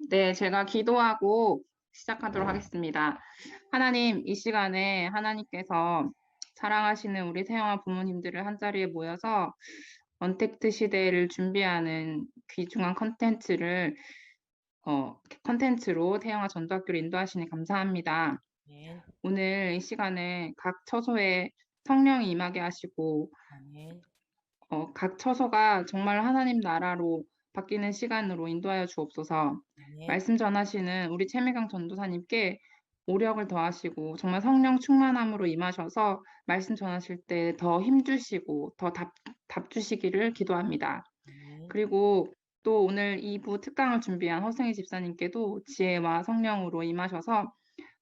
네, 제가 기도하고 시작하도록 하겠습니다. 하나님, 이 시간에 하나님께서 사랑하시는 우리 태영아 부모님들을 한자리에 모여서 언택트 시대를 준비하는 귀중한 컨텐츠로 태영아 전도학교를 인도하시니 감사합니다. 아멘, 오늘 이 시간에 각 처소에 성령이 임하게 하시고 아멘, 각 처소가 정말 하나님 나라로 바뀌는 시간으로 인도하여 주옵소서. 아멘, 말씀 전하시는 우리 최미강 전도사님께 오력을 더하시고 정말 성령 충만함으로 임하셔서 말씀 전하실 때 더 힘주시고 더 답 주시기를 기도합니다. 아멘, 그리고 또 오늘 2부 특강을 준비한 허승희 집사님께도 지혜와 성령으로 임하셔서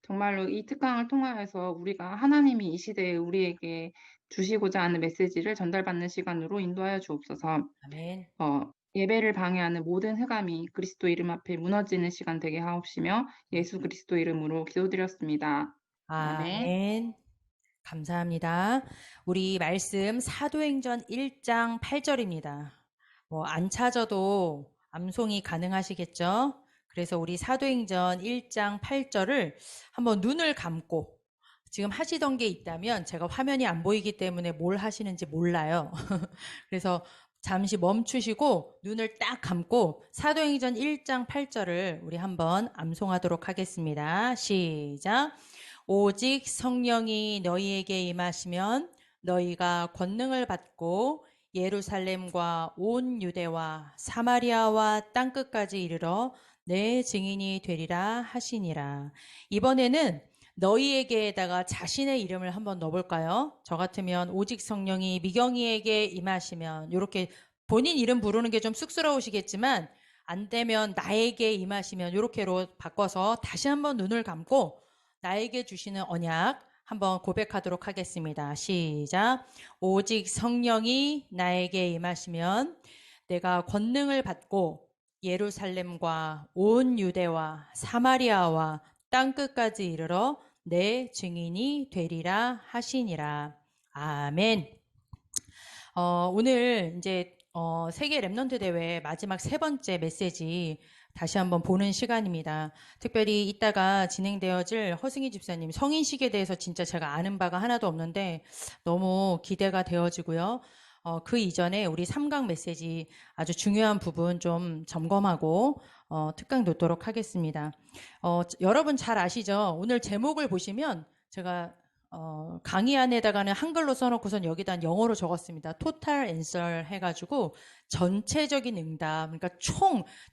정말로 이 특강을 통하여서 우리가 하나님이 이 시대에 우리에게 주시고자 하는 메시지를 전달받는 시간으로 인도하여 주옵소서. 아멘, 예배를 방해하는 모든 흑암이 그리스도 이름 앞에 무너지는 시간 되게 하옵시며 예수 그리스도 이름으로 기도드렸습니다. 아멘. 아멘. 감사합니다. 우리 말씀 사도행전 1장 8절입니다. 뭐 안 찾아도 암송이 가능하시겠죠? 그래서 우리 사도행전 1장 8절을 한번 눈을 감고 지금 하시던 게 있다면 제가 화면이 안 보이기 때문에 뭘 하시는지 몰라요. 그래서 잠시 멈추시고 눈을 딱 감고 사도행전 1장 8절을 우리 한번 암송하도록 하겠습니다. 시작. 오직 성령이 너희에게 임하시면 너희가 권능을 받고 예루살렘과 온 유대와 사마리아와 땅끝까지 이르러 내 증인이 되리라 하시니라. 이번에는 너희에게다가 자신의 이름을 한번 넣어볼까요? 저 같으면 오직 성령이 미경이에게 임하시면 이렇게 본인 이름 부르는 게 좀 쑥스러우시겠지만 안 되면 나에게 임하시면 이렇게로 바꿔서 다시 한번 눈을 감고 나에게 주시는 언약 한번 고백하도록 하겠습니다. 시작. 오직 성령이 나에게 임하시면 내가 권능을 받고 예루살렘과 온 유대와 사마리아와 땅끝까지 이르러 내 증인이 되리라 하시니라. 아멘. 오늘 이제 세계 랩넌트 대회 마지막 세 번째 메시지 다시 한번 보는 시간입니다. 특별히 이따가 진행되어질 허승희 집사님 성인식에 대해서 진짜 제가 아는 바가 하나도 없는데 너무 기대가 되어지고요. 그 이전에 우리 3강 메시지 아주 중요한 부분 좀 점검하고 특강 놓도록 하겠습니다. 여러분 잘 아시죠? 오늘 제목을 보시면 제가 강의 안에다가는 한글로 써놓고선 여기다 영어로 적었습니다. 토탈 앤서 해가지고 전체적인 응답, 그러니까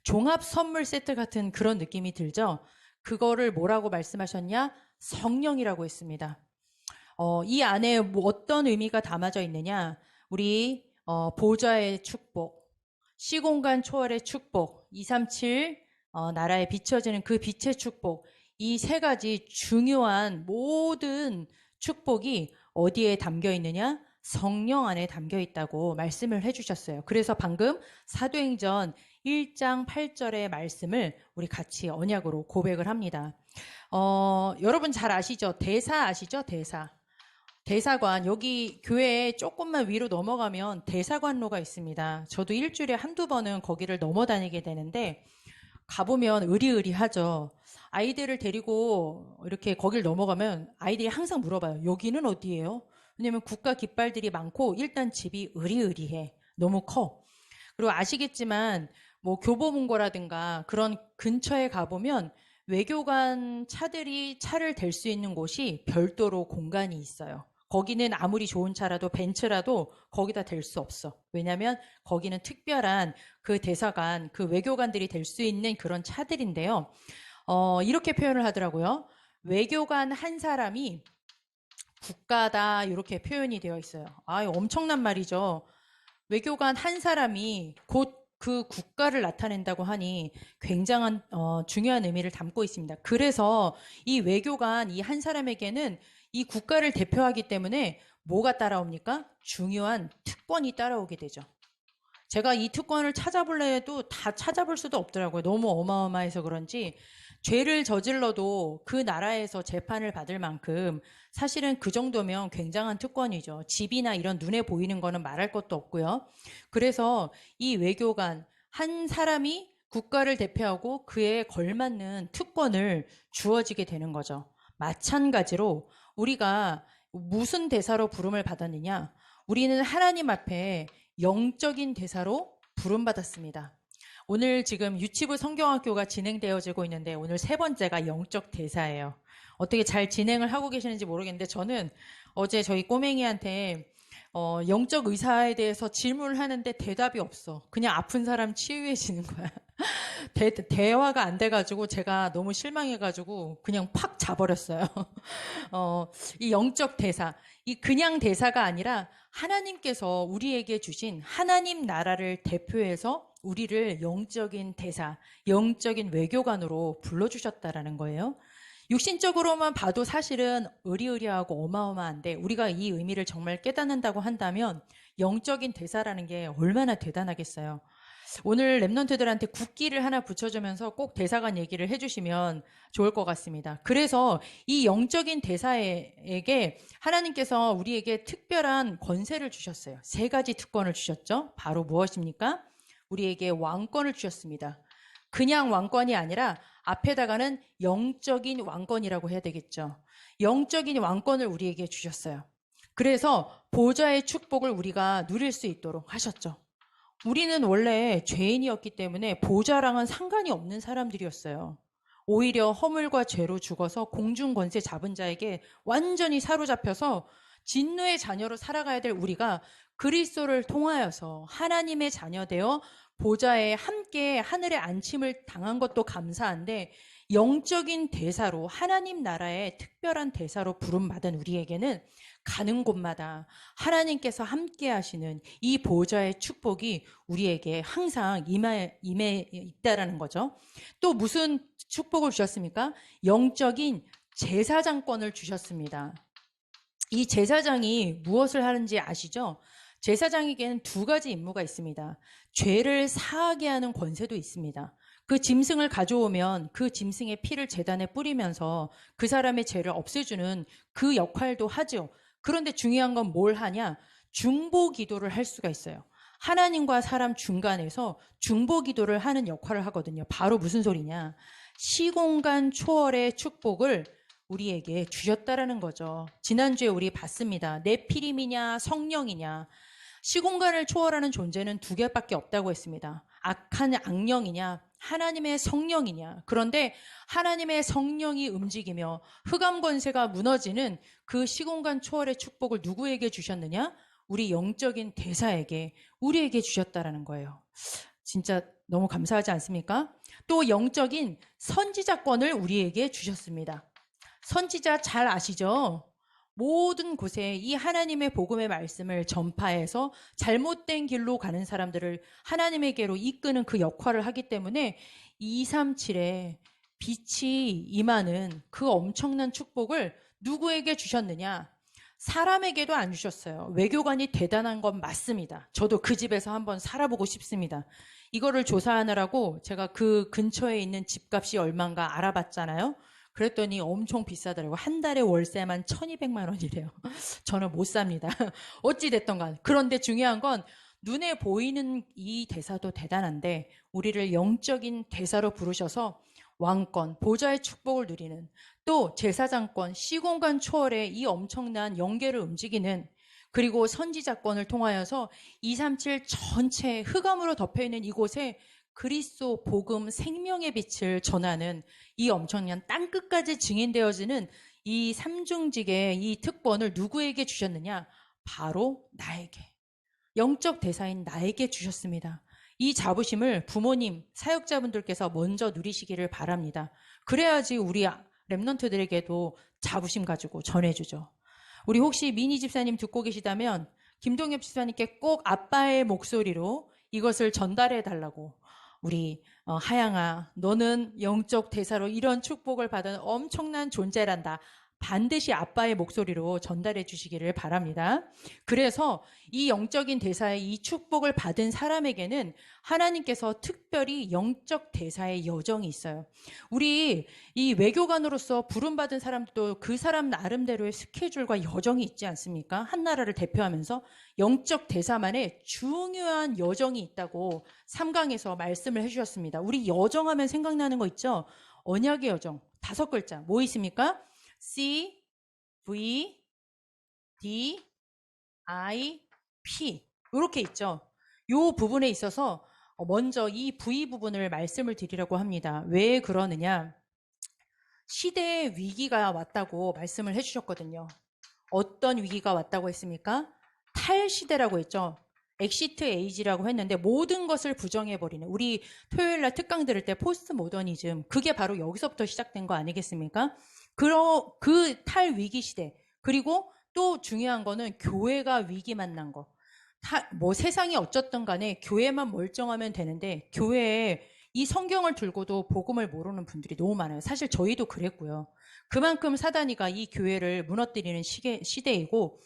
종합 선물 세트 같은 그런 느낌이 들죠. 그거를 뭐라고 말씀하셨냐? 성령이라고 했습니다. 이 안에 뭐 어떤 의미가 담아져 있느냐? 우리 보좌의 축복, 시공간 초월의 축복, 237 나라에 비춰지는 그 빛의 축복, 이 세 가지 중요한 모든 축복이 어디에 담겨 있느냐? 성령 안에 담겨 있다고 말씀을 해주셨어요. 그래서 방금 사도행전 1장 8절의 말씀을 우리 같이 언약으로 고백을 합니다. 여러분 잘 아시죠? 대사 아시죠? 대사관, 여기 교회에 조금만 위로 넘어가면 대사관로가 있습니다. 저도 일주일에 한두 번은 거기를 넘어 다니게 되는데 가보면 의리의리하죠. 아이들을 데리고 이렇게 거길 넘어가면 아이들이 항상 물어봐요. 여기는 어디예요? 왜냐면 국가 깃발들이 많고 일단 집이 의리의리해. 너무 커. 그리고 아시겠지만 뭐 교보문고라든가 그런 근처에 가보면 외교관 차들이 차를 댈 수 있는 곳이 별도로 공간이 있어요. 거기는 아무리 좋은 차라도 벤츠라도 거기다 댈 수 없어. 왜냐하면 거기는 특별한 그 대사관, 그 외교관들이 될 수 있는 그런 차들인데요. 이렇게 표현을 하더라고요. 외교관 한 사람이 국가다 이렇게 표현이 되어 있어요. 아, 엄청난 말이죠. 외교관 한 사람이 곧 그 국가를 나타낸다고 하니 굉장한 중요한 의미를 담고 있습니다. 그래서 이 외교관 이 한 사람에게는 이 국가를 대표하기 때문에 뭐가 따라옵니까? 중요한 특권이 따라오게 되죠. 제가 이 특권을 찾아볼래 해도 다 찾아볼 수도 없더라고요. 너무 어마어마해서 그런지 죄를 저질러도 그 나라에서 재판을 받을 만큼 사실은 그 정도면 굉장한 특권이죠. 집이나 이런 눈에 보이는 거는 말할 것도 없고요. 그래서 이 외교관 한 사람이 국가를 대표하고 그에 걸맞는 특권을 주어지게 되는 거죠. 마찬가지로 우리가 무슨 대사로 부름을 받았느냐? 우리는 하나님 앞에 영적인 대사로 부름받았습니다. 오늘 지금 유치부 성경학교가 진행되어지고 있는데 오늘 세 번째가 영적 대사예요. 어떻게 잘 진행을 하고 계시는지 모르겠는데 저는 어제 저희 꼬맹이한테 영적 의사에 대해서 질문을 하는데 대답이 없어. 그냥 아픈 사람 치유해지는 거야. 대화가 안 돼가지고 제가 너무 실망해가지고 그냥 팍 자버렸어요. 이 영적 대사, 이 그냥 대사가 아니라 하나님께서 우리에게 주신 하나님 나라를 대표해서 우리를 영적인 대사, 영적인 외교관으로 불러주셨다라는 거예요. 육신적으로만 봐도 사실은 의리의리하고 어마어마한데 우리가 이 의미를 정말 깨닫는다고 한다면 영적인 대사라는 게 얼마나 대단하겠어요. 오늘 랩런트들한테 국기를 하나 붙여주면서 꼭 대사관 얘기를 해주시면 좋을 것 같습니다. 그래서 이 영적인 대사에게 하나님께서 우리에게 특별한 권세를 주셨어요. 세 가지 특권을 주셨죠. 바로 무엇입니까? 우리에게 왕권을 주셨습니다. 그냥 왕권이 아니라 앞에다가는 영적인 왕권이라고 해야 되겠죠. 영적인 왕권을 우리에게 주셨어요. 그래서 보좌의 축복을 우리가 누릴 수 있도록 하셨죠. 우리는 원래 죄인이었기 때문에 보좌랑은 상관이 없는 사람들이었어요. 오히려 허물과 죄로 죽어서 공중 권세 잡은 자에게 완전히 사로잡혀서 진노의 자녀로 살아가야 될 우리가 그리스도를 통하여서 하나님의 자녀 되어 보좌에 함께 하늘의 안침을 당한 것도 감사한데 영적인 대사로 하나님 나라의 특별한 대사로 부름받은 우리에게는 가는 곳마다 하나님께서 함께 하시는 이 보좌의 축복이 우리에게 항상 임해 있다라는 거죠. 또 무슨 축복을 주셨습니까? 영적인 제사장권을 주셨습니다. 이 제사장이 무엇을 하는지 아시죠? 제사장에게는 두 가지 임무가 있습니다. 죄를 사하게 하는 권세도 있습니다. 그 짐승을 가져오면 그 짐승의 피를 제단에 뿌리면서 그 사람의 죄를 없애주는 그 역할도 하죠. 그런데 중요한 건 뭘 하냐? 중보 기도를 할 수가 있어요. 하나님과 사람 중간에서 중보 기도를 하는 역할을 하거든요. 바로 무슨 소리냐? 시공간 초월의 축복을 우리에게 주셨다라는 거죠. 지난주에 우리 봤습니다. 네피림이냐 성령이냐. 시공간을 초월하는 존재는 두 개밖에 없다고 했습니다. 악한 악령이냐 하나님의 성령이냐. 그런데 하나님의 성령이 움직이며 흑암 권세가 무너지는 그 시공간 초월의 축복을 누구에게 주셨느냐? 우리 영적인 대사에게 우리에게 주셨다라는 거예요. 진짜 너무 감사하지 않습니까? 또 영적인 선지자권을 우리에게 주셨습니다. 선지자 잘 아시죠? 모든 곳에 이 하나님의 복음의 말씀을 전파해서 잘못된 길로 가는 사람들을 하나님에게로 이끄는 그 역할을 하기 때문에 237에 빛이 임하는 그 엄청난 축복을 누구에게 주셨느냐? 사람에게도 안 주셨어요. 외교관이 대단한 건 맞습니다. 저도 그 집에서 한번 살아보고 싶습니다. 이거를 조사하느라고 제가 그 근처에 있는 집값이 얼마인가 알아봤잖아요. 그랬더니 엄청 비싸더라고요. 한 달에 월세만 1,200만 원이래요. 저는 못 삽니다. 어찌됐든 간. 그런데 중요한 건 눈에 보이는 이 대사도 대단한데 우리를 영적인 대사로 부르셔서 왕권, 보좌의 축복을 누리는 또 제사장권, 시공간 초월의 이 엄청난 영계를 움직이는 그리고 선지자권을 통하여서 237 전체 흑암으로 덮여있는 이곳에 그리스도 복음 생명의 빛을 전하는 이 엄청난 땅끝까지 증인되어지는 이 삼중직의 이 특권을 누구에게 주셨느냐? 바로 나에게. 영적 대사인 나에게 주셨습니다. 이 자부심을 부모님, 사역자분들께서 먼저 누리시기를 바랍니다. 그래야지 우리 랩런트들에게도 자부심 가지고 전해주죠. 우리 혹시 미니 집사님 듣고 계시다면 김동엽 집사님께 꼭 아빠의 목소리로 이것을 전달해 달라고 우리 하양아 너는 영적 대사로 이런 축복을 받은 엄청난 존재란다. 반드시 아빠의 목소리로 전달해 주시기를 바랍니다. 그래서 이 영적인 대사의 이 축복을 받은 사람에게는 하나님께서 특별히 영적 대사의 여정이 있어요. 우리 이 외교관으로서 부름받은 사람도 그 사람 나름대로의 스케줄과 여정이 있지 않습니까? 한 나라를 대표하면서 영적 대사만의 중요한 여정이 있다고 3강에서 말씀을 해주셨습니다. 우리 여정하면 생각나는 거 있죠? 언약의 여정, 5글자. 뭐 있습니까? C, V, D, I, P. 이렇게 있죠. 이 부분에 있어서 먼저 이 V 부분을 말씀을 드리려고 합니다. 왜 그러느냐? 시대의 위기가 왔다고 말씀을 해주셨거든요. 어떤 위기가 왔다고 했습니까? 탈시대라고 했죠. 엑시트 에이지라고 했는데 모든 것을 부정해버리는, 우리 토요일날 특강 들을 때 포스트 모더니즘, 그게 바로 여기서부터 시작된 거 아니겠습니까? 그 탈위기 시대, 그리고 또 중요한 거는 교회가 위기 만난 거. 뭐 세상이 어쨌든 간에 교회만 멀쩡하면 되는데 교회에 이 성경을 들고도 복음을 모르는 분들이 너무 많아요. 사실 저희도 그랬고요. 그만큼 사단이가 이 교회를 무너뜨리는 시대이고,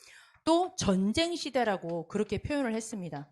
또 전쟁 시대라고 그렇게 표현을 했습니다.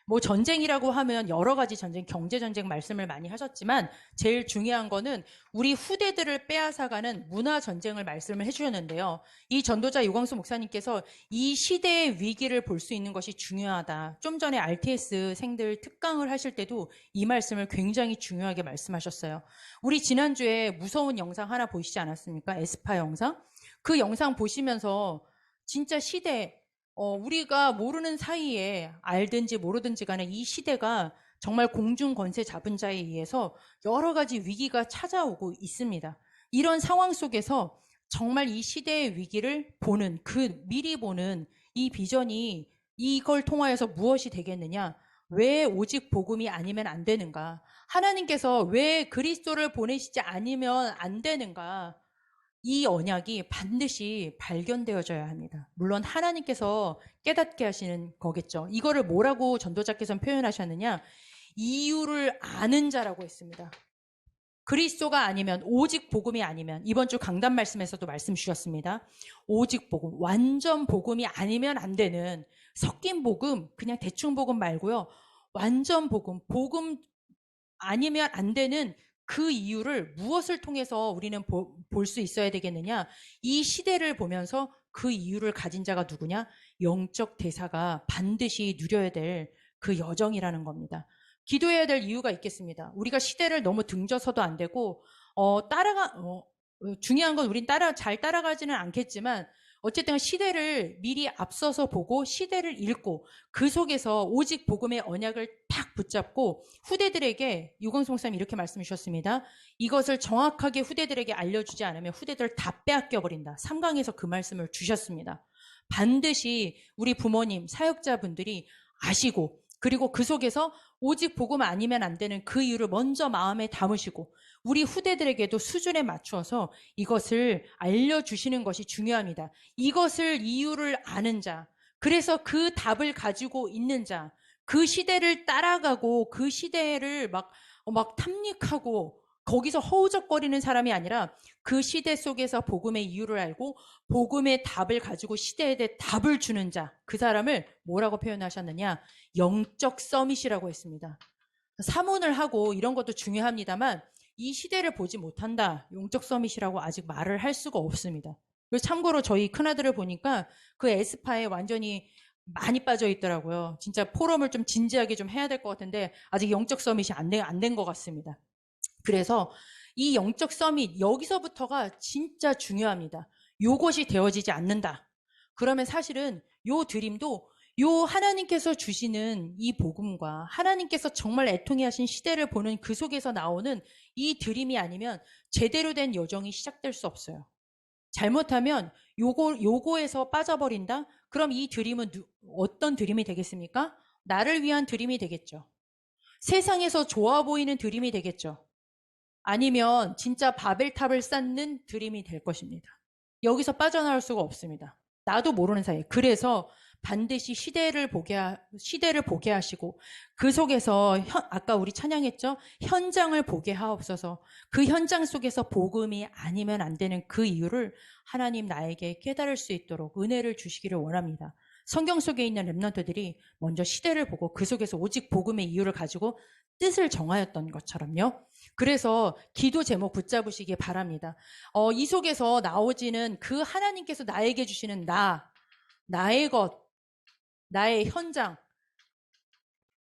뭐 전쟁이라고 하면 여러 가지 전쟁, 경제 전쟁 말씀을 많이 하셨지만 제일 중요한 거는 우리 후대들을 빼앗아가는 문화 전쟁을 말씀을 해주셨는데요. 이 전도자 유광수 목사님께서 이 시대의 위기를 볼 수 있는 것이 중요하다. 좀 전에 RTS 생들 특강을 하실 때도 이 말씀을 굉장히 중요하게 말씀하셨어요. 우리 지난주에 무서운 영상 하나 보시지 않았습니까? 에스파 영상. 그 영상 보시면서 진짜 시대, 우리가 모르는 사이에 알든지 모르든지 간에 이 시대가 정말 공중 권세 잡은 자에 의해서 여러 가지 위기가 찾아오고 있습니다. 이런 상황 속에서 정말 이 시대의 위기를 보는, 미리 보는 이 비전이 이걸 통하여서 무엇이 되겠느냐? 왜 오직 복음이 아니면 안 되는가? 하나님께서 왜 그리스도를 보내시지 않으면 안 되는가? 이 언약이 반드시 발견되어져야 합니다. 물론 하나님께서 깨닫게 하시는 거겠죠. 이거를 뭐라고 전도자께서는 표현하셨느냐? 이유를 아는 자라고 했습니다. 그리스도가 아니면, 오직 복음이 아니면, 이번 주 강단 말씀에서도 말씀 주셨습니다. 오직 복음, 완전 복음이 아니면 안 되는, 섞인 복음, 그냥 대충 복음 말고요. 완전 복음, 복음 아니면 안 되는 그 이유를 무엇을 통해서 우리는 볼 수 있어야 되겠느냐? 이 시대를 보면서 그 이유를 가진 자가 누구냐? 영적 대사가 반드시 누려야 될 그 여정이라는 겁니다. 기도해야 될 이유가 있겠습니다. 우리가 시대를 너무 등져서도 안 되고, 중요한 건 우린 잘 따라가지는 않겠지만, 어쨌든 시대를 미리 앞서서 보고 시대를 읽고 그 속에서 오직 복음의 언약을 탁 붙잡고 후대들에게, 유광수 목사님 이렇게 말씀해 주셨습니다. 이것을 정확하게 후대들에게 알려주지 않으면 후대들을 다 빼앗겨 버린다. 3강에서 그 말씀을 주셨습니다. 반드시 우리 부모님, 사역자분들이 아시고, 그리고 그 속에서 오직 복음 아니면 안 되는 그 이유를 먼저 마음에 담으시고 우리 후대들에게도 수준에 맞추어서 이것을 알려주시는 것이 중요합니다. 이것을 이유를 아는 자, 그래서 그 답을 가지고 있는 자, 그 시대를 따라가고 그 시대를 막 탐닉하고 거기서 허우적거리는 사람이 아니라 그 시대 속에서 복음의 이유를 알고 복음의 답을 가지고 시대에 대해 답을 주는 자, 그 사람을 뭐라고 표현하셨느냐? 영적 서밋이라고 했습니다. 사문을 하고 이런 것도 중요합니다만 이 시대를 보지 못한다, 영적 서밋이라고 아직 말을 할 수가 없습니다. 그래서 참고로 저희 큰아들을 보니까 그 에스파에 완전히 많이 빠져 있더라고요. 진짜 포럼을 좀 진지하게 좀 해야 될 것 같은데 아직 영적 서밋이 안 된 것 같습니다. 그래서 이 영적 서밋, 여기서부터가 진짜 중요합니다. 요것이 되어지지 않는다. 그러면 사실은 요 드림도 요 하나님께서 주시는 이 복음과 하나님께서 정말 애통해 하신 시대를 보는 그 속에서 나오는 이 드림이 아니면 제대로 된 여정이 시작될 수 없어요. 잘못하면 요거에서 빠져버린다? 그럼 이 드림은 어떤 드림이 되겠습니까? 나를 위한 드림이 되겠죠. 세상에서 좋아 보이는 드림이 되겠죠. 아니면 진짜 바벨탑을 쌓는 드림이 될 것입니다. 여기서 빠져나올 수가 없습니다. 나도 모르는 사이에. 그래서 반드시 시대를 보게 하시고 그 속에서 아까 우리 찬양했죠? 현장을 보게 하옵소서. 그 현장 속에서 복음이 아니면 안 되는 그 이유를 하나님 나에게 깨달을 수 있도록 은혜를 주시기를 원합니다. 성경 속에 있는 렘넌트들이 먼저 시대를 보고 그 속에서 오직 복음의 이유를 가지고 뜻을 정하였던 것처럼요. 그래서 기도 제목 붙잡으시기 바랍니다. 이 속에서 나오지는 그 하나님께서 나에게 주시는 나의 것, 나의 현장,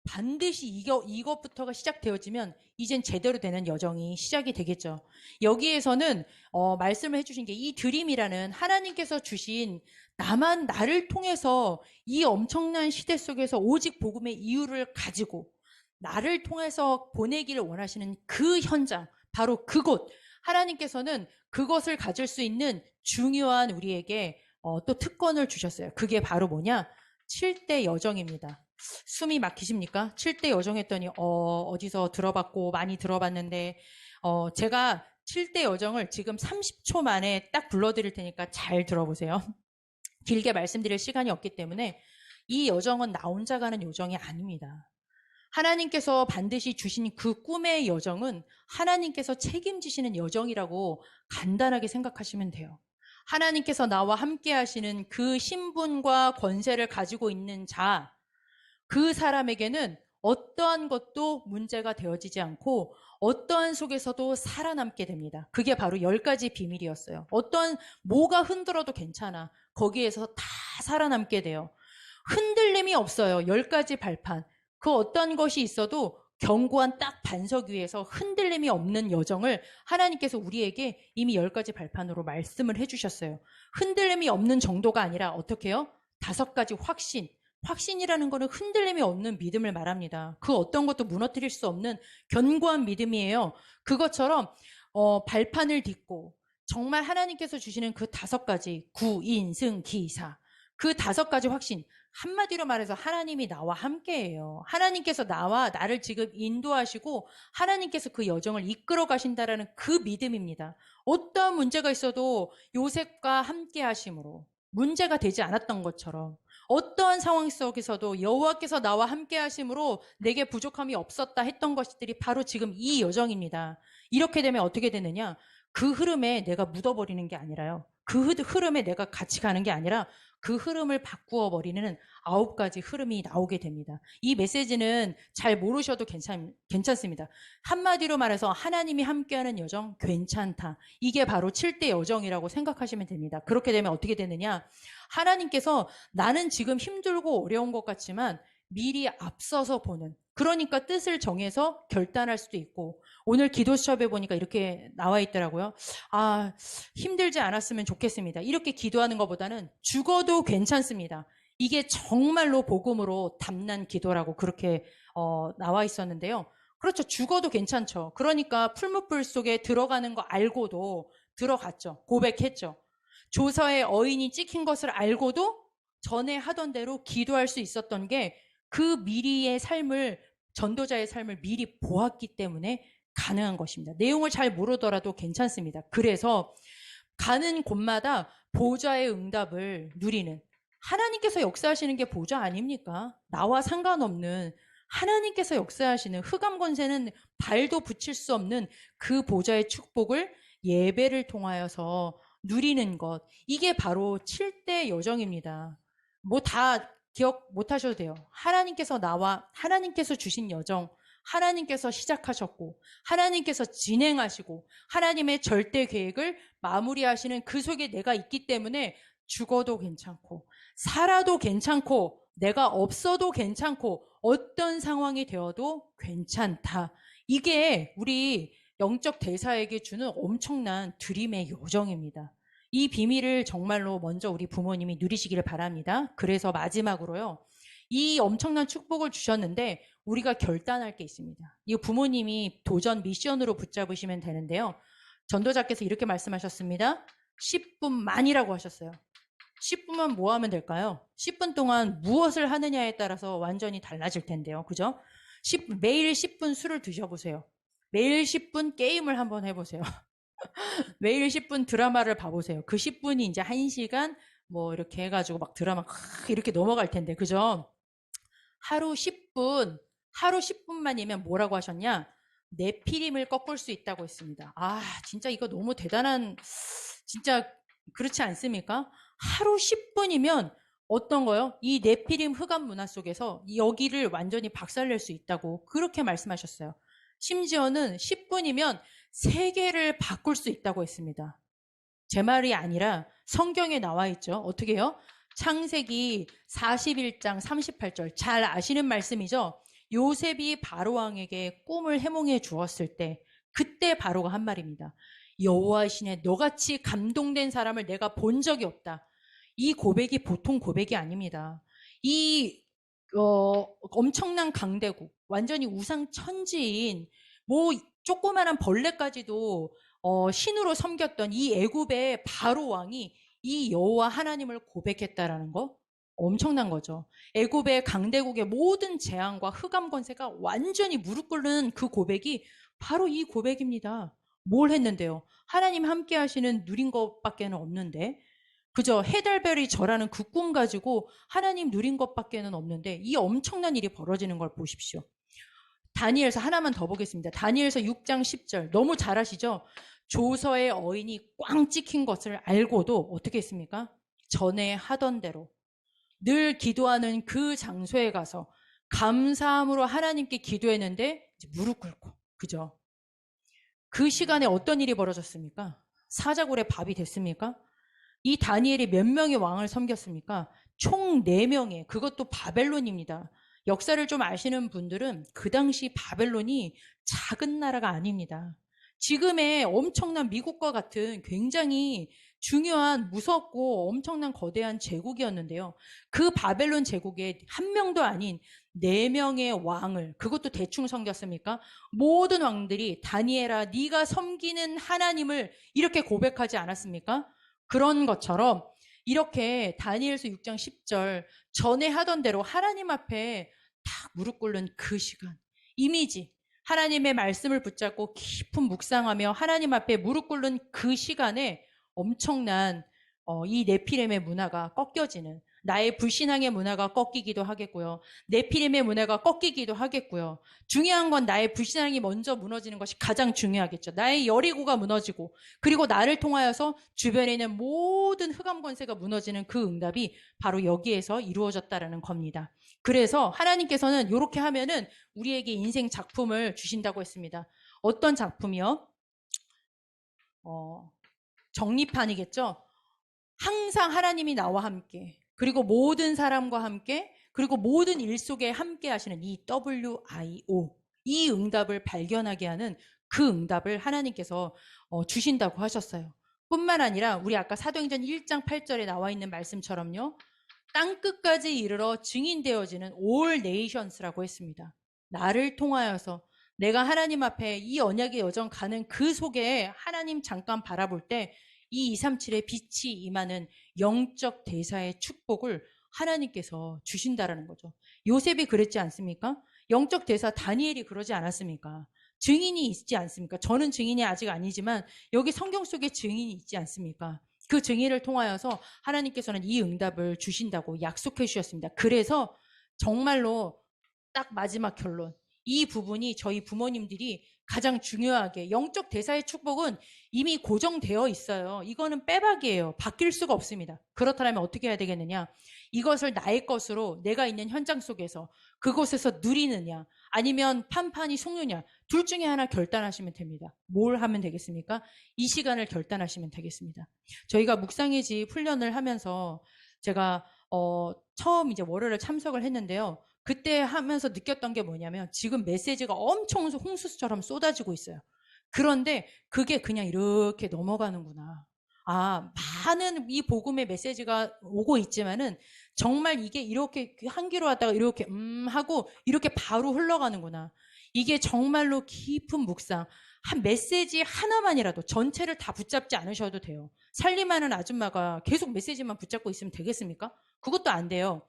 반드시 이것부터가 시작되어지면 이젠 제대로 되는 여정이 시작이 되겠죠. 여기에서는 말씀을 해주신 게 이 드림이라는 하나님께서 주신 나를 통해서 이 엄청난 시대 속에서 오직 복음의 이유를 가지고 나를 통해서 보내기를 원하시는 그 현장, 바로 그곳, 하나님께서는 그것을 가질 수 있는 중요한 우리에게 또 특권을 주셨어요. 그게 바로 뭐냐? 7대 여정입니다. 숨이 막히십니까? 7대 여정 했더니 어디서 들어봤고 많이 들어봤는데 제가 7대 여정을 지금 30초 만에 딱 불러드릴 테니까 잘 들어보세요. 길게 말씀드릴 시간이 없기 때문에 이 여정은 나 혼자 가는 여정이 아닙니다. 하나님께서 반드시 주신 그 꿈의 여정은 하나님께서 책임지시는 여정이라고 간단하게 생각하시면 돼요. 하나님께서 나와 함께 하시는 그 신분과 권세를 가지고 있는 자, 그 사람에게는 어떠한 것도 문제가 되어지지 않고 어떠한 속에서도 살아남게 됩니다. 그게 바로 10가지 비밀이었어요. 뭐가 흔들어도 괜찮아. 거기에서 다 살아남게 돼요. 흔들림이 없어요. 10가지 발판. 그 어떤 것이 있어도 견고한 딱 반석 위에서 흔들림이 없는 여정을 하나님께서 우리에게 이미 10가지 발판으로 말씀을 해주셨어요. 흔들림이 없는 정도가 아니라 어떻게 해요? 5가지 확신. 확신이라는 것은 흔들림이 없는 믿음을 말합니다. 그 어떤 것도 무너뜨릴 수 없는 견고한 믿음이에요. 그것처럼 발판을 딛고 정말 하나님께서 주시는 그 5가지 구인승기사, 그 5가지 확신, 한마디로 말해서 하나님이 나와 함께해요. 하나님께서 나를 지금 인도하시고 하나님께서 그 여정을 이끌어 가신다라는 그 믿음입니다. 어떠한 문제가 있어도 요셉과 함께 하심으로 문제가 되지 않았던 것처럼 어떠한 상황 속에서도 여호와께서 나와 함께 하심으로 내게 부족함이 없었다 했던 것들이 바로 지금 이 여정입니다. 이렇게 되면 어떻게 되느냐? 그 흐름에 내가 묻어버리는 게 아니라요. 그 흐름에 내가 같이 가는 게 아니라 그 흐름을 바꾸어 버리는 9가지 흐름이 나오게 됩니다. 이 메시지는 잘 모르셔도 괜찮습니다. 한마디로 말해서 하나님이 함께하는 여정 괜찮다. 이게 바로 7대 여정이라고 생각하시면 됩니다. 그렇게 되면 어떻게 되느냐? 하나님께서 나는 지금 힘들고 어려운 것 같지만 미리 앞서서 보는, 그러니까 뜻을 정해서 결단할 수도 있고, 오늘 기도 수첩에 보니까 이렇게 나와 있더라고요. 힘들지 않았으면 좋겠습니다. 이렇게 기도하는 것보다는 죽어도 괜찮습니다. 이게 정말로 복음으로 담난 기도라고 그렇게 나와 있었는데요. 그렇죠. 죽어도 괜찮죠. 그러니까 풀무불 속에 들어가는 거 알고도 들어갔죠. 고백했죠. 조서에 어인이 찍힌 것을 알고도 전에 하던 대로 기도할 수 있었던 게 그 미리의 삶을, 전도자의 삶을 미리 보았기 때문에 가능한 것입니다. 내용을 잘 모르더라도 괜찮습니다. 그래서 가는 곳마다 보좌의 응답을 누리는, 하나님께서 역사하시는 게 보좌 아닙니까? 나와 상관없는 하나님께서 역사하시는, 흑암 권세는 발도 붙일 수 없는 그 보좌의 축복을 예배를 통하여서 누리는 것, 이게 바로 7대 여정입니다. 뭐 다 기억 못 하셔도 돼요. 하나님께서 주신 여정, 하나님께서 시작하셨고 하나님께서 진행하시고 하나님의 절대 계획을 마무리하시는 그 속에 내가 있기 때문에 죽어도 괜찮고 살아도 괜찮고 내가 없어도 괜찮고 어떤 상황이 되어도 괜찮다. 이게 우리 영적 대사에게 주는 엄청난 드림의 요정입니다. 이 비밀을 정말로 먼저 우리 부모님이 누리시기를 바랍니다. 그래서 마지막으로요. 이 엄청난 축복을 주셨는데 우리가 결단할 게 있습니다. 이 부모님이 도전 미션으로 붙잡으시면 되는데요. 전도자께서 이렇게 말씀하셨습니다. 10분만이라고 하셨어요. 10분만 뭐 하면 될까요? 10분 동안 무엇을 하느냐에 따라서 완전히 달라질 텐데요. 그죠? 매일 10분 술을 드셔보세요. 매일 10분 게임을 한번 해보세요. 매일 10분 드라마를 봐보세요. 그 10분이 이제 1시간, 뭐 이렇게 해가지고 막 드라마 이렇게 넘어갈 텐데, 그죠? 하루 10분, 하루 10분만이면 뭐라고 하셨냐? 내피림을 꺾을 수 있다고 했습니다. 아, 진짜 이거 너무 대단한, 진짜 그렇지 않습니까? 하루 10분이면 어떤 거요? 이 내피림 흑암 문화 속에서 여기를 완전히 박살낼 수 있다고 그렇게 말씀하셨어요. 심지어는 10분이면 세계를 바꿀 수 있다고 했습니다. 제 말이 아니라 성경에 나와 있죠. 어떻게 해요? 창세기 41장 38절 잘 아시는 말씀이죠. 요셉이 바로왕에게 꿈을 해몽해 주었을 때 그때 바로가 한 말입니다. 여호와 신에 너같이 감동된 사람을 내가 본 적이 없다. 이 고백이 보통 고백이 아닙니다. 이 엄청난 강대국, 완전히 우상천지인 뭐 조그마한 벌레까지도 신으로 섬겼던 이 애굽의 바로 왕이 이 여호와 하나님을 고백했다라는 거 엄청난 거죠. 애굽의 강대국의 모든 재앙과 흑암 권세가 완전히 무릎 꿇는 그 고백이 바로 이 고백입니다. 뭘 했는데요? 하나님 함께 하시는 누린 것밖에는 없는데 그저 해달별이 절하는 그 꿈 가지고 하나님 누린 것밖에는 없는데 이 엄청난 일이 벌어지는 걸 보십시오. 다니엘서 하나만 더 보겠습니다. 다니엘서 6장 10절 너무 잘 아시죠? 조서의 어인이 꽝 찍힌 것을 알고도 어떻게 했습니까? 전에 하던 대로 늘 기도하는 그 장소에 가서 감사함으로 하나님께 기도했는데 무릎 꿇고 그죠? 그 시간에 어떤 일이 벌어졌습니까? 사자굴에 밥이 됐습니까? 이 다니엘이 몇 명의 왕을 섬겼습니까? 총 4명의 그것도 바벨론입니다. 역사를 좀 아시는 분들은 그 당시 바벨론이 작은 나라가 아닙니다. 지금의 엄청난 미국과 같은 굉장히 중요한 무섭고 엄청난 거대한 제국이었는데요. 그 바벨론 제국에 한 명도 아닌 4명의 왕을 그것도 대충 섬겼습니까? 모든 왕들이 다니엘아 네가 섬기는 하나님을 이렇게 고백하지 않았습니까? 그런 것처럼 이렇게 다니엘서 6장 10절 전에 하던 대로 하나님 앞에 딱 무릎 꿇는 그 시간 이미지 하나님의 말씀을 붙잡고 깊은 묵상하며 하나님 앞에 무릎 꿇는 그 시간에 엄청난 이 네피렘의 문화가 꺾여지는 나의 불신앙의 문화가 꺾이기도 하겠고요. 네피렘의 문화가 꺾이기도 하겠고요. 중요한 건 나의 불신앙이 먼저 무너지는 것이 가장 중요하겠죠. 나의 여리고가 무너지고 그리고 나를 통하여서 주변에 있는 모든 흑암 권세가 무너지는 그 응답이 바로 여기에서 이루어졌다라는 겁니다. 그래서 하나님께서는 이렇게 하면은 우리에게 인생 작품을 주신다고 했습니다. 어떤 작품이요? 정리판이겠죠? 항상 하나님이 나와 함께 그리고 모든 사람과 함께 그리고 모든 일 속에 함께 하시는 이 WIO 이 응답을 발견하게 하는 그 응답을 하나님께서 주신다고 하셨어요. 뿐만 아니라 우리 아까 사도행전 1장 8절에 나와 있는 말씀처럼요. 땅끝까지 이르러 증인되어지는 all nations라고 했습니다. 나를 통하여서 내가 하나님 앞에 이 언약의 여정 가는 그 속에 하나님 잠깐 바라볼 때 이 237의 빛이 임하는 영적 대사의 축복을 하나님께서 주신다라는 거죠. 요셉이 그랬지 않습니까? 영적 대사 다니엘이 그러지 않았습니까? 증인이 있지 않습니까? 저는 증인이 아직 아니지만 여기 성경 속에 증인이 있지 않습니까? 그 증인을 통하여서 하나님께서는 이 응답을 주신다고 약속해 주셨습니다. 그래서 정말로 딱 마지막 결론. 이 부분이 저희 부모님들이 가장 중요하게 영적 대사의 축복은 이미 고정되어 있어요. 이거는 빼박이에요. 바뀔 수가 없습니다. 그렇다면 어떻게 해야 되겠느냐? 이것을 나의 것으로 내가 있는 현장 속에서 그곳에서 누리느냐 아니면 판판이 속느냐 둘 중에 하나 결단하시면 됩니다. 뭘 하면 되겠습니까? 이 시간을 결단하시면 되겠습니다. 저희가 묵상의 집 훈련을 하면서 제가 처음 이제 월요일에 참석을 했는데요. 그때 하면서 느꼈던 게 뭐냐면 지금 메시지가 엄청 홍수처럼 쏟아지고 있어요. 그런데 그게 그냥 이렇게 넘어가는구나. 아, 많은 이 복음의 메시지가 오고 있지만은 정말 이게 이렇게 한 귀로 하다가 이렇게 하고 이렇게 바로 흘러가는구나. 이게 정말로 깊은 묵상. 한 메시지 하나만이라도 전체를 다 붙잡지 않으셔도 돼요. 살림하는 아줌마가 계속 메시지만 붙잡고 있으면 되겠습니까? 그것도 안 돼요.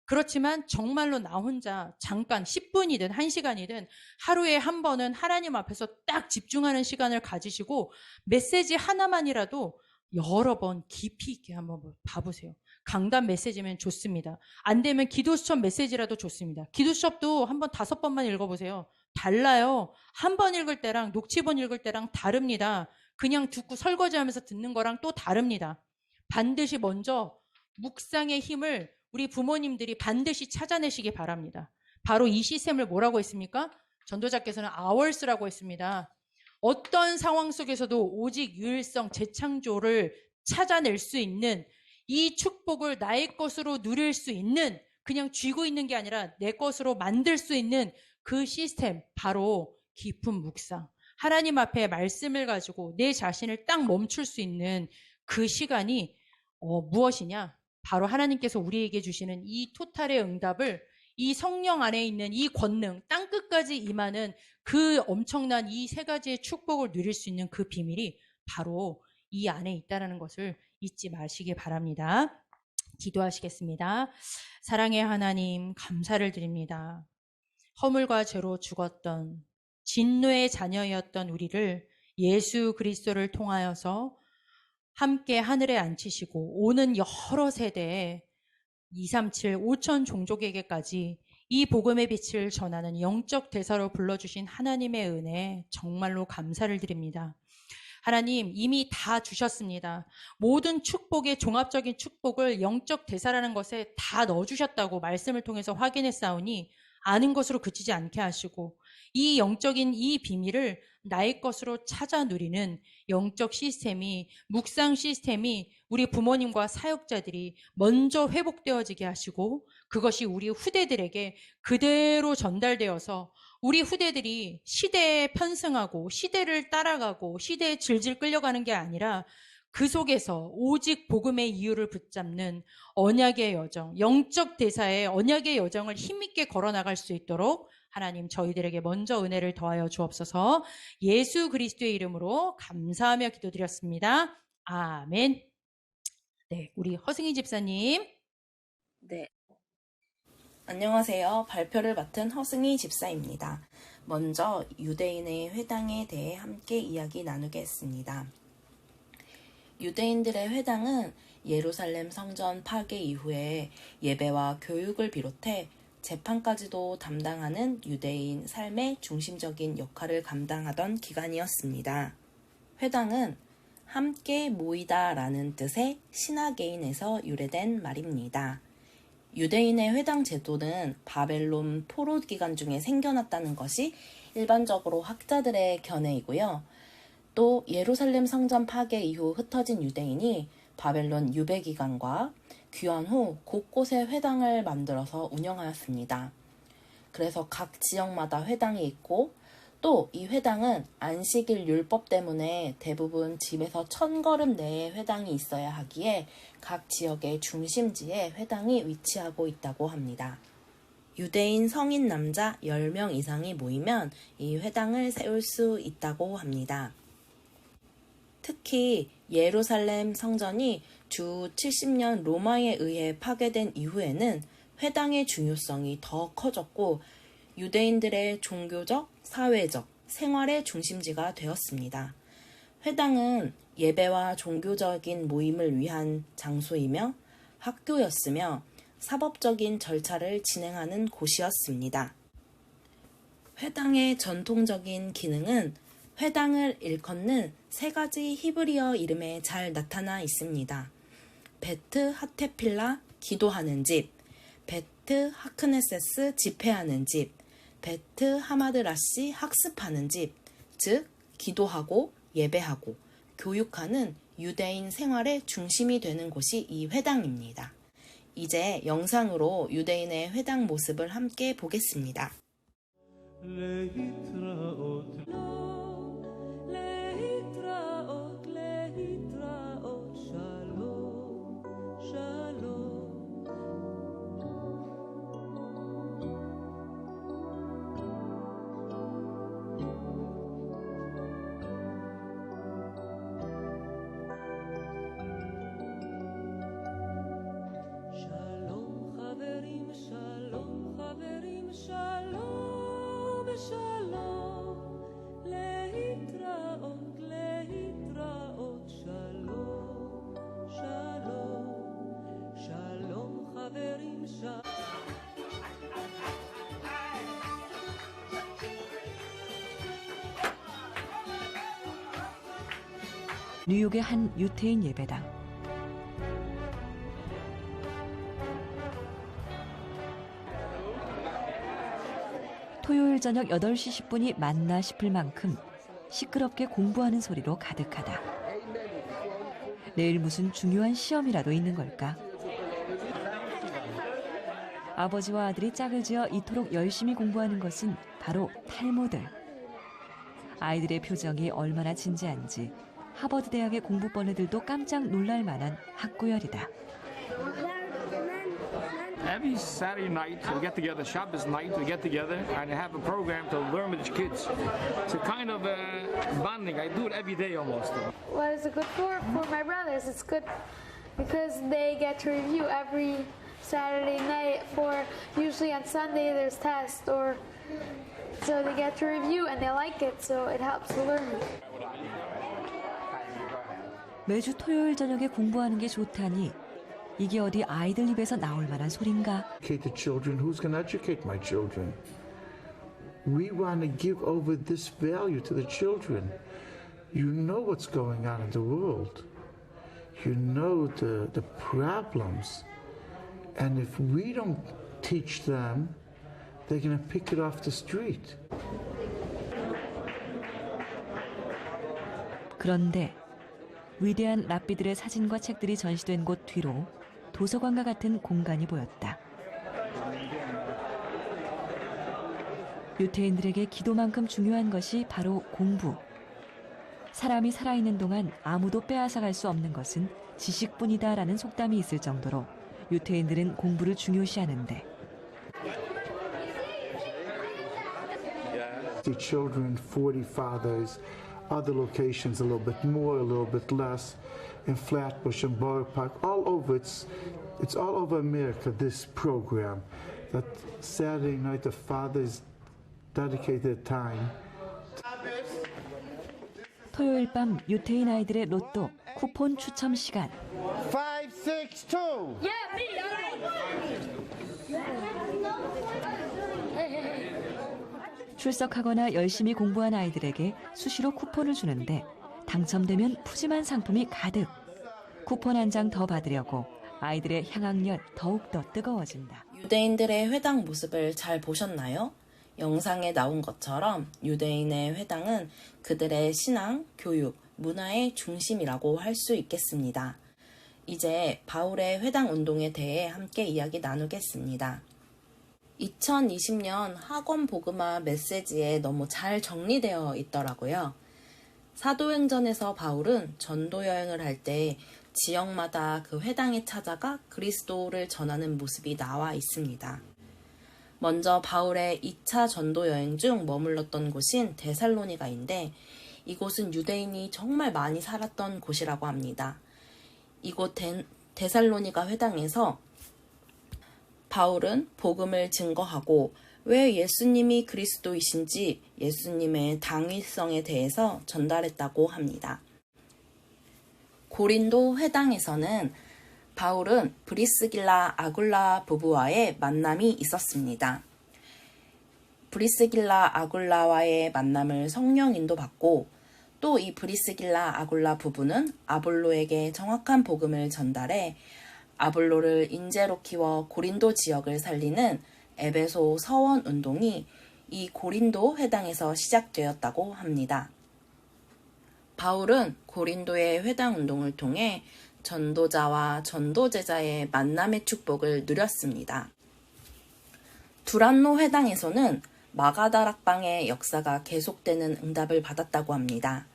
그렇지만 정말로 나 혼자 잠깐 10분이든 1시간이든 하루에 한 번은 하나님 앞에서 딱 집중하는 시간을 가지시고 메시지 하나만이라도 여러 번 깊이 있게 한번 봐보세요. 강단 메시지면 좋습니다. 안 되면 기도 수첩 메시지라도 좋습니다. 기도 수첩도 한번 5번만 읽어보세요. 달라요. 한 번 읽을 때랑 녹취본 읽을 때랑 다릅니다. 그냥 듣고 설거지하면서 듣는 거랑 또 다릅니다. 반드시 먼저 묵상의 힘을 우리 부모님들이 반드시 찾아내시기 바랍니다. 바로 이 시스템을 뭐라고 했습니까? 전도자께서는 아월스라고 했습니다. 어떤 상황 속에서도 오직 유일성, 재창조를 찾아낼 수 있는 이 축복을 나의 것으로 누릴 수 있는, 그냥 쥐고 있는 게 아니라 내 것으로 만들 수 있는 그 시스템, 바로 깊은 묵상. 하나님 앞에 말씀을 가지고 내 자신을 딱 멈출 수 있는 그 시간이 무엇이냐? 바로 하나님께서 우리에게 주시는 이 토탈의 응답을, 이 성령 안에 있는 이 권능, 땅끝까지 임하는 그 엄청난 이 3가지의 축복을 누릴 수 있는 그 비밀이 바로 이 안에 있다는 것을 잊지 마시기 바랍니다. 기도하시겠습니다. 사랑의 하나님, 감사를 드립니다. 허물과 죄로 죽었던 진노의 자녀였던 우리를 예수 그리스도를 통하여서 함께 하늘에 앉히시고 오는 여러 세대에 237, 5천 종족에게까지 이 복음의 빛을 전하는 영적 대사로 불러주신 하나님의 은혜 정말로 감사를 드립니다. 하나님 이미 다 주셨습니다. 모든 축복의 종합적인 축복을 영적 대사라는 것에 다 넣어주셨다고 말씀을 통해서 확인했사오니 아는 것으로 그치지 않게 하시고 이 영적인 이 비밀을 나의 것으로 찾아 누리는 영적 시스템이, 묵상 시스템이 우리 부모님과 사역자들이 먼저 회복되어지게 하시고 그것이 우리 후대들에게 그대로 전달되어서 우리 후대들이 시대에 편승하고 시대를 따라가고 시대에 질질 끌려가는 게 아니라 그 속에서 오직 복음의 이유를 붙잡는 언약의 여정, 영적 대사의 언약의 여정을 힘있게 걸어나갈 수 있도록 하나님 저희들에게 먼저 은혜를 더하여 주옵소서. 예수 그리스도의 이름으로 감사하며 기도드렸습니다. 아멘. 네, 우리 허승희 집사님. 네, 안녕하세요. 발표를 맡은 허승희 집사입니다. 먼저 유대인의 회당에 대해 함께 이야기 나누겠습니다. 유대인들의 회당은 예루살렘 성전 파괴 이후에 예배와 교육을 비롯해 재판까지도 담당하는 유대인 삶의 중심적인 역할을 감당하던 기관이었습니다. 회당은 함께 모이다 라는 뜻의 시나게인에서 유래된 말입니다. 유대인의 회당 제도는 바벨론 포로 기간 중에 생겨났다는 것이 일반적으로 학자들의 견해이고요. 또 예루살렘 성전 파괴 이후 흩어진 유대인이 바벨론 유배 기간과 귀환 후 곳곳에 회당을 만들어서 운영하였습니다. 그래서 각 지역마다 회당이 있고 또 이 회당은 안식일 율법 때문에 대부분 집에서 1000걸음 내에 회당이 있어야 하기에 각 지역의 중심지에 회당이 위치하고 있다고 합니다. 유대인 성인 남자 10명 이상이 모이면 이 회당을 세울 수 있다고 합니다. 특히 예루살렘 성전이 주 70년 로마에 의해 파괴된 이후에는 회당의 중요성이 더 커졌고 유대인들의 종교적, 사회적, 생활의 중심지가 되었습니다. 회당은 예배와 종교적인 모임을 위한 장소이며 학교였으며 사법적인 절차를 진행하는 곳이었습니다. 회당의 전통적인 기능은 회당을 일컫는 3가지 히브리어 이름에 잘 나타나 있습니다. 베트 하테필라 기도하는 집, 베트 하크네세스 집회하는 집, 베트 하마드라시 학습하는 집, 즉 기도하고 예배하고 교육하는 유대인 생활의 중심이 되는 곳이 이 회당입니다. 이제 영상으로 유대인의 회당 모습을 함께 보겠습니다. שלום חברים, שלום ושלום 뉴욕의 한 유태인 예배당. 토요일 저녁 8시 10분이 맞나 싶을 만큼 시끄럽게 공부하는 소리로 가득하다. 내일 무슨 중요한 시험이라도 있는 걸까? 아버지와 아들이 짝을 지어 이토록 열심히 공부하는 것은 바로 탈무드. 아이들의 표정이 얼마나 진지한지 하버드 대학의 공부벌레들도 깜짝 놀랄 만한 학구열이다. Every Saturday night we get together, Shabbos night we get together and have a program to learn with the kids. It's a kind of bonding. I do it every day almost. What is it good for? For my brothers, it's good because they get to review every Saturday night. For usually on Sunday there's tests, or so they get to review and they like it, so it helps the learning. 매주 토요일 저녁에 공부하는 게 좋다니 이게 어디 아이들 입에서 나올 만한 소린가? Educate the children. Who's going to educate my children? We want to give over this value to the children. You know what's going on in the world. You know the problems. And if we don't teach them, they're going to pick it off the street. 그런데 위대한 랍비들의 사진과 책들이 전시된 곳 뒤로 도서관과 같은 공간이 보였다. 유태인들에게 기도만큼 중요한 것이 바로 공부. 사람이 살아있는 동안 아무도 빼앗아갈 수 없는 것은 지식뿐이다라는 속담이 있을 정도로 유태인들은 공부를 중요시하는데 The children, 40 fathers, other locations a little bit more, a little bit less, in Flatbush and Borough Park, all over. It's all over America, this program. That Saturday night the fathers dedicated time. 토요일 밤 유태인 아이들의 로또 쿠폰 추첨 시간. 562. 출석하거나 열심히 공부한 아이들에게 수시로 쿠폰을 주는데 당첨되면 푸짐한 상품이 가득. 쿠폰 한 장 더 받으려고 아이들의 향학열 더욱더 뜨거워진다. 유대인들의 회당 모습을 잘 보셨나요? 영상에 나온 것처럼 유대인의 회당은 그들의 신앙, 교육, 문화의 중심이라고 할 수 있겠습니다. 이제 바울의 회당 운동에 대해 함께 이야기 나누겠습니다. 2020년 학원 복음화 메시지에 너무 잘 정리되어 있더라고요. 사도행전에서 바울은 전도 여행을 할 때 지역마다 그 회당에 찾아가 그리스도를 전하는 모습이 나와 있습니다. 먼저 바울의 2차 전도 여행 중 머물렀던 곳인 데살로니가인데 이곳은 유대인이 정말 많이 살았던 곳이라고 합니다. 이곳 데살로니가 회당에서 바울은 복음을 증거하고 왜 예수님이 그리스도이신지 예수님의 당위성에 대해서 전달했다고 합니다. 고린도 회당에서는 바울은 브리스길라 아굴라 부부와의 만남이 있었습니다. 브리스길라 아굴라와의 만남을 성령 인도받고 또 이 브리스길라 아굴라 부부는 아볼로에게 정확한 복음을 전달해 아볼로를 인재로 키워 고린도 지역을 살리는 에베소 서원 운동이 이 고린도 회당에서 시작되었다고 합니다. 바울은 고린도의 회당 운동을 통해 전도자와 전도제자의 만남의 축복을 누렸습니다. 두란노 회당에서는 마가다락방의 역사가 계속되는 응답을 받았다고 합니다.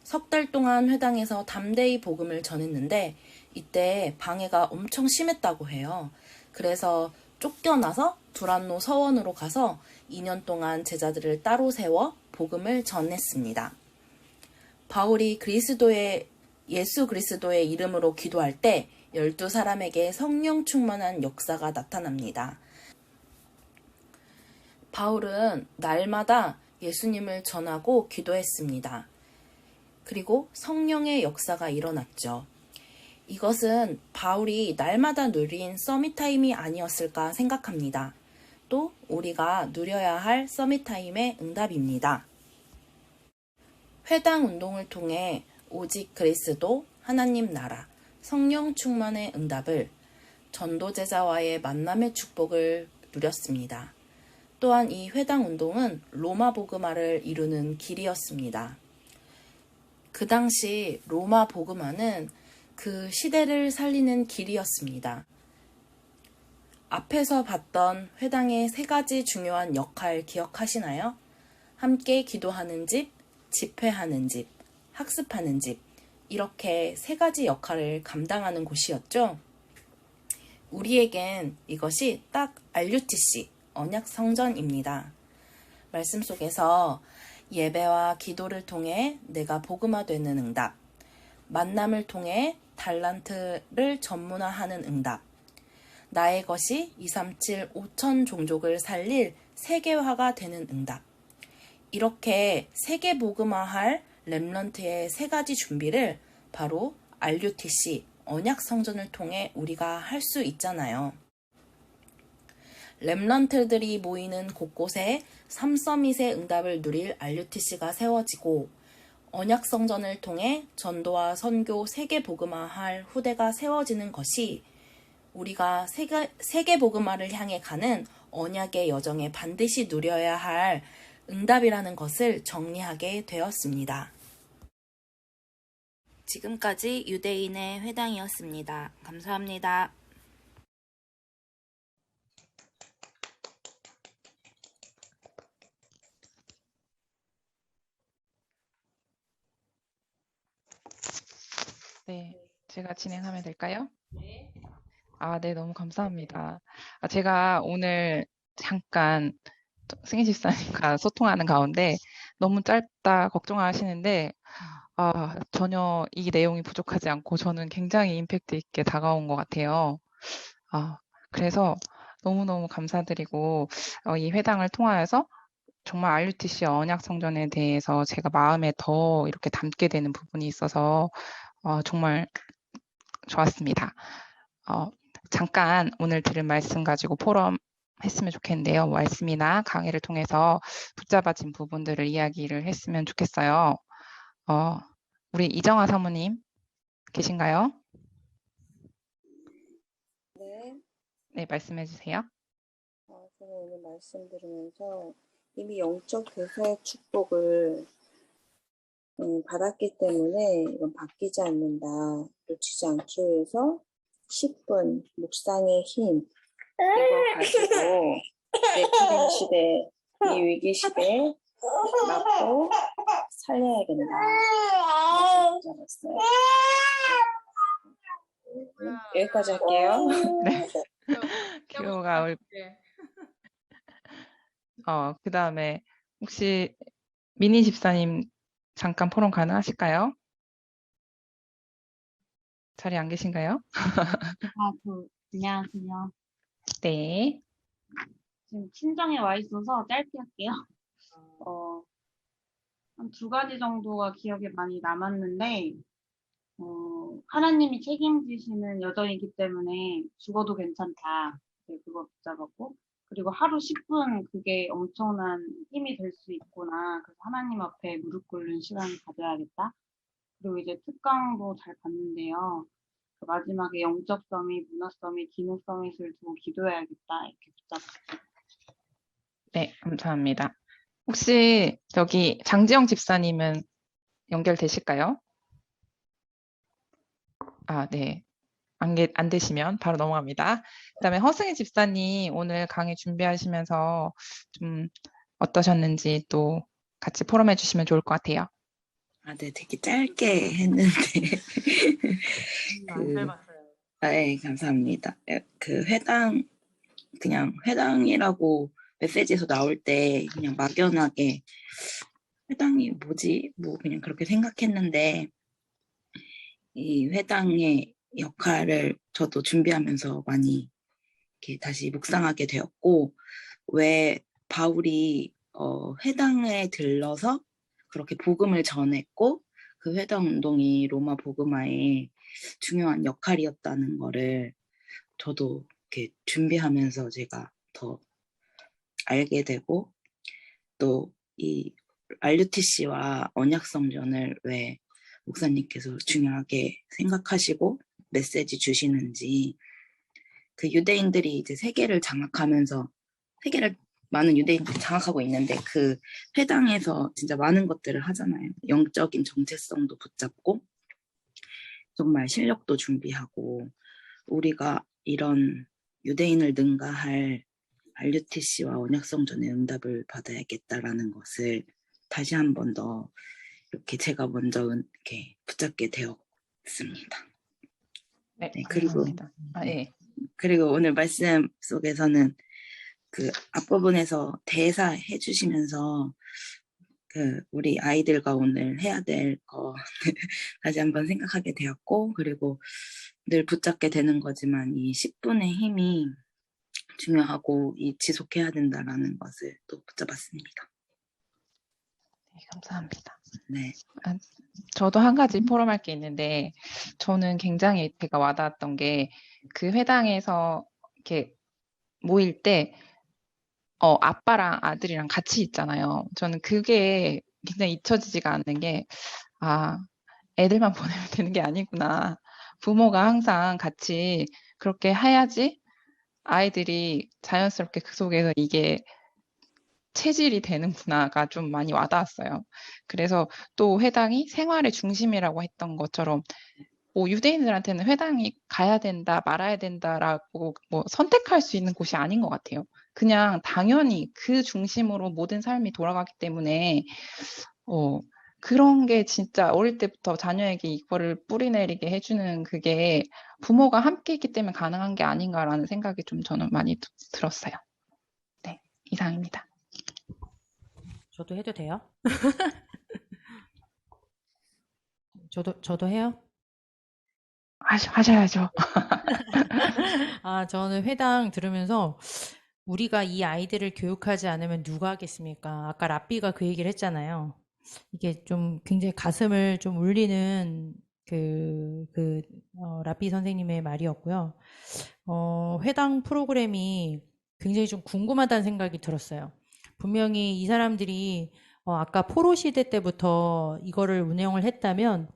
석 달 동안 회당에서 담대히 복음을 전했는데 이때 방해가 엄청 심했다고 해요. 그래서 쫓겨나서 두란노 서원으로 가서 2년 동안 제자들을 따로 세워 복음을 전했습니다. 바울이 예수 그리스도의 이름으로 기도할 때 12사람에게 성령 충만한 역사가 나타납니다. 바울은 날마다 예수님을 전하고 기도했습니다. 그리고 성령의 역사가 일어났죠. 이것은 바울이 날마다 누린 서밋타임이 아니었을까 생각합니다. 또 우리가 누려야 할 서밋타임의 응답입니다. 회당 운동을 통해 오직 그리스도, 하나님 나라, 성령 충만의 응답을, 전도 제자와의 만남의 축복을 누렸습니다. 또한 이 회당 운동은 로마 복음화를 이루는 길이었습니다. 그 당시 로마 복음화는 그 시대를 살리는 길이었습니다. 앞에서 봤던 회당의 3가지 중요한 역할 기억하시나요? 함께 기도하는 집, 집회하는 집, 학습하는 집, 이렇게 3가지 역할을 감당하는 곳이었죠. 우리에겐 이것이 딱 RUTC, 언약 성전입니다. 말씀 속에서 예배와 기도를 통해 내가 복음화되는 응답, 만남을 통해 달란트를 전문화하는 응답, 나의 것이 237 5천 종족을 살릴 세계화가 되는 응답, 이렇게 세계 복음화할 렘넌트의 3가지 준비를 바로 RUTC, 언약 성전을 통해 우리가 할 수 있잖아요. 렘넌트들이 모이는 곳곳에 3서밋의 응답을 누릴 RUTC가 세워지고 언약 성전을 통해 전도와 선교 세계 복음화할 후대가 세워지는 것이 우리가 세계 복음화를 향해 가는 언약의 여정에 반드시 누려야 할 응답이라는 것을 정리하게 되었습니다. 지금까지 유대인의 회당이었습니다. 감사합니다. 네, 제가 진행하면 될까요? 네, 너무 감사합니다. 제가 오늘 잠깐 승희 집사님과 소통하는 가운데 너무 짧다 걱정하시는데 전혀 이 내용이 부족하지 않고 저는 굉장히 임팩트 있게 다가온 것 같아요. 그래서 너무너무 감사드리고 이 회당을 통하여서 정말 RUTC 언약 성전에 대해서 제가 마음에 더 이렇게 담게 되는 부분이 있어서 정말 좋았습니다. 잠깐 오늘 들은 말씀 가지고 포럼 했으면 좋겠는데요. 말씀이나 강의를 통해서 붙잡아진 부분들을 이야기를 했으면 좋겠어요. 우리 이정아 사모님 계신가요? 네, 네, 말씀해 주세요. 저는 오늘 말씀 들으면서 이미 영적 대사의 축복을 받았기 때문에 이건 바뀌지 않는다. 놓치지 않기 위해서 10분 묵상의 힘 이거 가지고 내피림 시대, 이 위기 시대에 맞고 살려야겠다. 잡았어요. 여기까지 할게요. 네. 귀여가 그 다음에 혹시 미니 집사님 잠깐 포럼 가능하실까요? 자리 안 계신가요? 안녕하세요. 네. 지금 친정에 와 있어서 짧게 할게요. 한 2가지 정도가 기억에 많이 남았는데, 하나님이 책임지시는 여정이기 때문에 죽어도 괜찮다. 네, 그거 붙잡았고, 그리고 하루 10분 그게 엄청난 힘이 될 수 있구나. 그래서 하나님 앞에 무릎 꿇는 시간을 가져야겠다. 그리고 이제 특강도 잘 봤는데요. 그 마지막에 영적 서밋, 문화 서밋, 기능 서밋을 두고 기도해야겠다. 이렇게 붙잡았어요. 네, 감사합니다. 혹시 저기 장지영 집사님은 연결되실까요? 네. 안 되시면 바로 넘어갑니다. 그다음에 허승희 집사님 오늘 강의 준비하시면서 좀 어떠셨는지 또 같이 포럼해 주시면 좋을 것 같아요. 네, 되게 짧게 했는데. 안 짧았어요. 네, 감사합니다. 그 그냥 회당이라고 메시지에서 나올 때 그냥 막연하게 회당이 뭐지? 뭐 그냥 그렇게 생각했는데 이 회당의 역할을 저도 준비하면서 많이 이렇게 다시 묵상하게 되었고, 왜 바울이 회당에 들러서 그렇게 복음을 전했고 그 회당 운동이 로마 복음화의 중요한 역할이었다는 거를 저도 이렇게 준비하면서 제가 더 알게 되고, 또 이 RUTC와 언약성전을 왜 목사님께서 중요하게 생각하시고 메시지 주시는지, 그 유대인들이 이제 세계를 많은 유대인들이 장악하고 있는데 그 회당에서 진짜 많은 것들을 하잖아요. 영적인 정체성도 붙잡고 정말 실력도 준비하고, 우리가 이런 유대인을 능가할 RUTC와 언약성전의 응답을 받아야겠다라는 것을 다시 한 번 더 이렇게 제가 먼저 이렇게 붙잡게 되었습니다. 네, 네, 그리고 감사합니다. 예. 그리고 오늘 말씀 속에서는 그 앞부분에서 대사 해주시면서 그 우리 아이들과 오늘 해야 될 거 다시 한번 생각하게 되었고, 그리고 늘 붙잡게 되는 거지만 이 10분의 힘이 중요하고 이 지속해야 된다라는 것을 또 붙잡았습니다. 네, 감사합니다. 네. 저도 한 가지 포럼할 게 있는데, 저는 굉장히 제가 와닿았던 게 그 회당에서 이렇게 모일 때 아빠랑 아들이랑 같이 있잖아요. 저는 그게 굉장히 잊혀지지가 않는 게, 애들만 보내면 되는 게 아니구나. 부모가 항상 같이 그렇게 해야지 아이들이 자연스럽게 그 속에서 이게 체질이 되는구나가 좀 많이 와닿았어요. 그래서 또 회당이 생활의 중심이라고 했던 것처럼 유대인들한테는 회당이 가야 된다, 말아야 된다라고 선택할 수 있는 곳이 아닌 것 같아요. 그냥 당연히 그 중심으로 모든 삶이 돌아가기 때문에 그런 게 진짜 어릴 때부터 자녀에게 이거를 뿌리내리게 해주는 그게 부모가 함께 있기 때문에 가능한 게 아닌가라는 생각이 좀 저는 많이 들었어요. 네, 이상입니다. 저도 해도 돼요? 저도 해요? 하셔야죠. 저는 회당 들으면서 우리가 이 아이들을 교육하지 않으면 누가 하겠습니까? 아까 라삐가 그 얘기를 했잖아요. 이게 좀 굉장히 가슴을 좀 울리는 라삐 선생님의 말이었고요. 회당 프로그램이 굉장히 좀 궁금하다는 생각이 들었어요. 분명히 이 사람들이 아까 포로 시대 때부터 이거를 운영을 했다면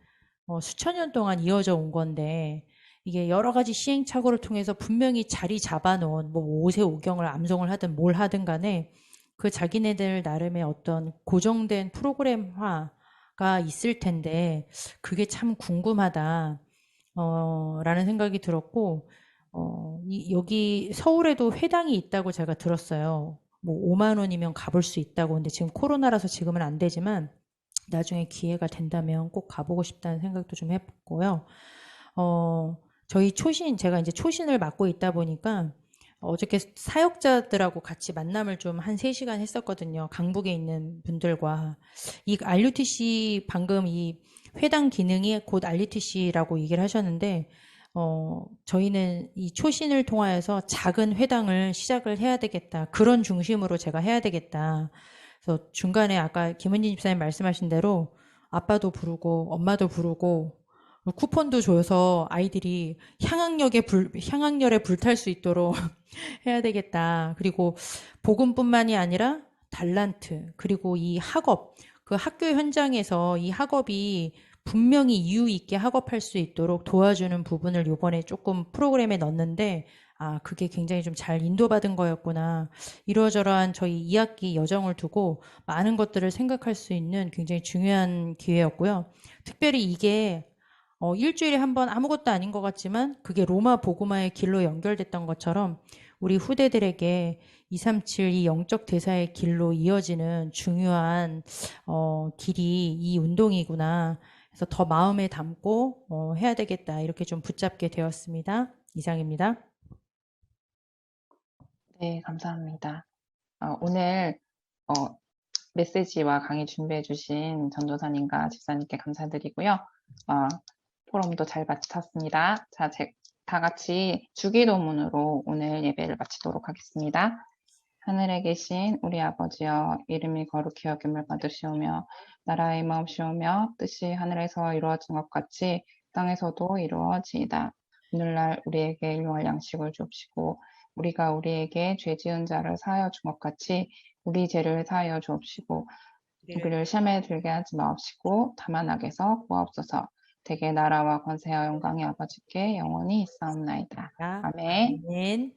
수천 년 동안 이어져 온 건데, 이게 여러 가지 시행착오를 통해서 분명히 자리 잡아놓은 5세5경을 암송을 하든 뭘 하든 간에 그 자기네들 나름의 어떤 고정된 프로그램화가 있을 텐데 그게 참 궁금하다 라는 생각이 들었고, 여기 서울에도 회당이 있다고 제가 들었어요. 5만 원이면 가볼 수 있다고. 근데 지금 코로나라서 지금은 안 되지만 나중에 기회가 된다면 꼭 가보고 싶다는 생각도 좀 해봤고요. 제가 이제 초신을 맡고 있다 보니까 어저께 사역자들하고 같이 만남을 좀 한 3시간 했었거든요. 강북에 있는 분들과. 이 RUTC 방금 이 회당 기능이 곧 RUTC라고 얘기를 하셨는데, 저희는 이 초신을 통하여서 작은 회당을 시작을 해야 되겠다. 그런 중심으로 제가 해야 되겠다. 그래서 중간에 아까 김은진 집사님 말씀하신 대로 아빠도 부르고 엄마도 부르고 쿠폰도 줘서 아이들이 향학열에 불탈 수 있도록 해야 되겠다. 그리고 복음뿐만이 아니라 달란트, 그리고 이 학업, 그 학교 현장에서 이 학업이 분명히 이유 있게 학업할 수 있도록 도와주는 부분을 이번에 조금 프로그램에 넣었는데, 그게 굉장히 좀 잘 인도받은 거였구나. 이러저러한 저희 2학기 여정을 두고 많은 것들을 생각할 수 있는 굉장히 중요한 기회였고요. 특별히 이게 일주일에 한 번 아무것도 아닌 것 같지만 그게 로마 복음화의 길로 연결됐던 것처럼 우리 후대들에게 237 이 영적 대사의 길로 이어지는 중요한 길이 이 운동이구나. 그래서 더 마음에 담고 해야 되겠다. 이렇게 좀 붙잡게 되었습니다. 이상입니다. 네, 감사합니다. 오늘 메시지와 강의 준비해 주신 전도사님과 집사님께 감사드리고요. 포럼도 잘 마쳤습니다. 자, 다 같이 주기도문으로 오늘 예배를 마치도록 하겠습니다. 하늘에 계신 우리 아버지여, 이름이 거룩히 여김을 받으시오며 나라의 마옵시오며 뜻이 하늘에서 이루어진 것 같이 땅에서도 이루어지이다. 오늘날 우리에게 일용할 양식을 주옵시고 우리가 우리에게 죄 지은 자를 사하여 준 것 같이 우리 죄를 사하여 주옵시고 우리를 시험에 들게 하지 마옵시고 다만 악에서 구하옵소서. 대개 나라와 권세와 영광이 아버지께 영원히 있사옵나이다. 아멘. 아멘.